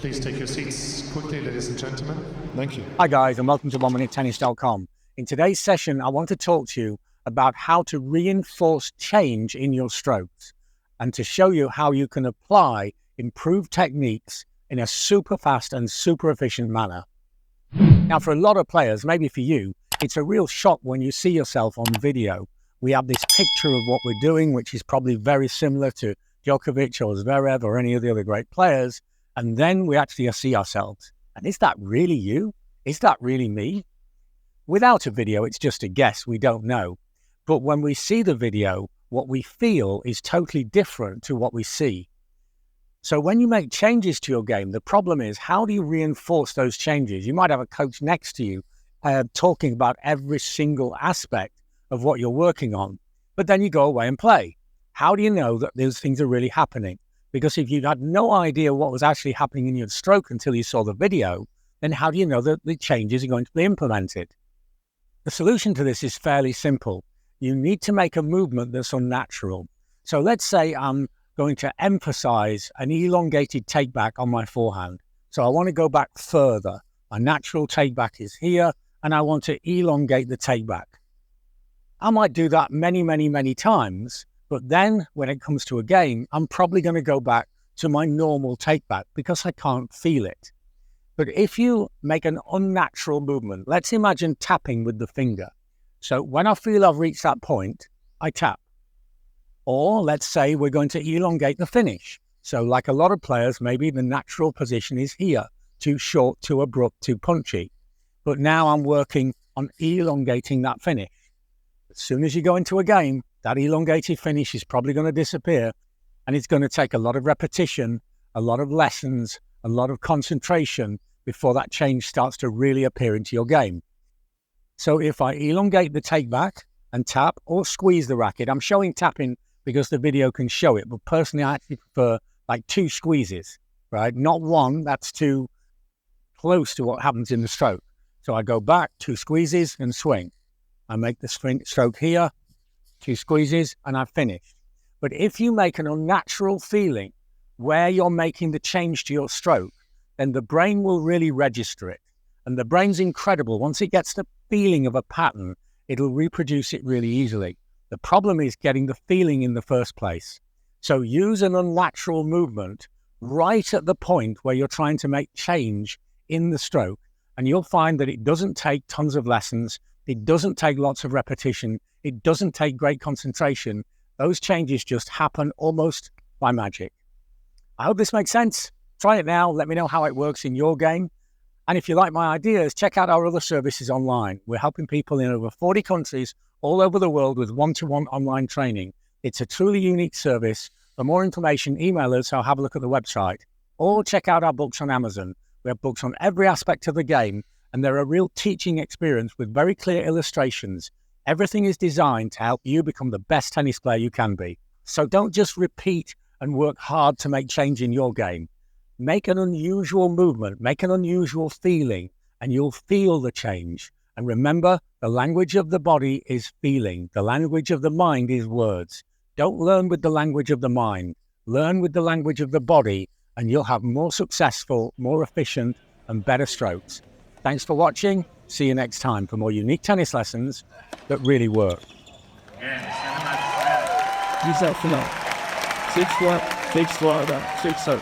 Please take your seats quickly, ladies and gentlemen. Thank you. Hi guys, and welcome to OneMinuteTennis.com. In today's session, I want to talk to you about how to reinforce change in your strokes and to show you how you can apply improved techniques in a super fast and super efficient manner. Now, for a lot of players, maybe for you, it's a real shock when you see yourself on video. We have this picture of what we're doing, which is probably very similar to Djokovic or Zverev or any of the other great players. And then we actually see ourselves. And is that really you? Is that really me? Without a video, it's just a guess. We don't know. But when we see the video, what we feel is totally different to what we see. So when you make changes to your game, the problem is, how do you reinforce those changes? You might have a coach next to you talking about every single aspect of what you're working on, but then you go away and play. How do you know that those things are really happening? Because if you had no idea what was actually happening in your stroke until you saw the video, then how do you know that the changes are going to be implemented? The solution to this is fairly simple. You need to make a movement that's unnatural. So let's say I'm going to emphasize an elongated takeback on my forehand. So I want to go back further. A natural takeback is here, and I want to elongate the takeback. I might do that many times, but then when it comes to a game, I'm probably going to go back to my normal takeback because I can't feel it. But if you make an unnatural movement, let's imagine tapping with the finger. So when I feel I've reached that point, I tap. Or let's say we're going to elongate the finish. So like a lot of players, maybe the natural position is here, too short, too abrupt, too punchy. But now I'm working on elongating that finish. As soon as you go into a game, that elongated finish is probably going to disappear, and it's going to take a lot of repetition, a lot of lessons, a lot of concentration before that change starts to really appear into your game. So if I elongate the takeback and tap or squeeze the racket, I'm showing tapping because the video can show it, but personally I actually prefer like 2 squeezes, right? Not one, that's too close to what happens in the stroke. So I go back, 2 squeezes and swing. I make the stroke here, 2 squeezes, and I've finished. But if you make an unnatural feeling where you're making the change to your stroke, then the brain will really register it. And the brain's incredible. Once it gets the feeling of a pattern, it'll reproduce it really easily. The problem is getting the feeling in the first place. So use an unnatural movement right at the point where you're trying to make change in the stroke, and you'll find that it doesn't take tons of lessons. It doesn't take lots of repetition. It doesn't take great concentration. Those changes just happen almost by magic. I hope this makes sense. Try it now. Let me know how it works in your game. And if you like my ideas, check out our other services online. We're helping people in over 40 countries all over the world with one-to-one online training. It's a truly unique service. For more information, email us or have a look at the website. Or check out our books on Amazon. We have books on every aspect of the game, and they're a real teaching experience with very clear illustrations. Everything is designed to help you become the best tennis player you can be. So don't just repeat and work hard to make change in your game. Make an unusual movement, make an unusual feeling, and you'll feel the change. And remember, the language of the body is feeling. The language of the mind is words. Don't learn with the language of the mind. Learn with the language of the body, and you'll have more successful, more efficient, and better strokes. Thanks for watching. See you next time for more unique tennis lessons that really work. Use that for now. 6 flat, 6 flat, 6 out.